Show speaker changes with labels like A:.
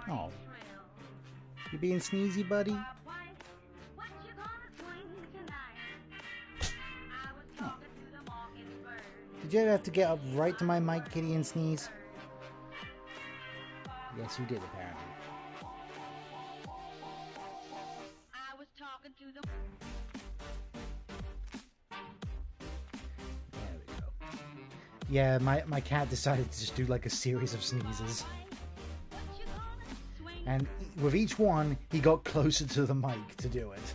A: Oh. You being sneezy, buddy? Oh. Did you ever have to get up right to my mic, Kitty, and sneeze? Yes, you did, apparently. There we go. Yeah, my cat decided to just do like a series of sneezes. And with each one, he got closer to the mic to do it.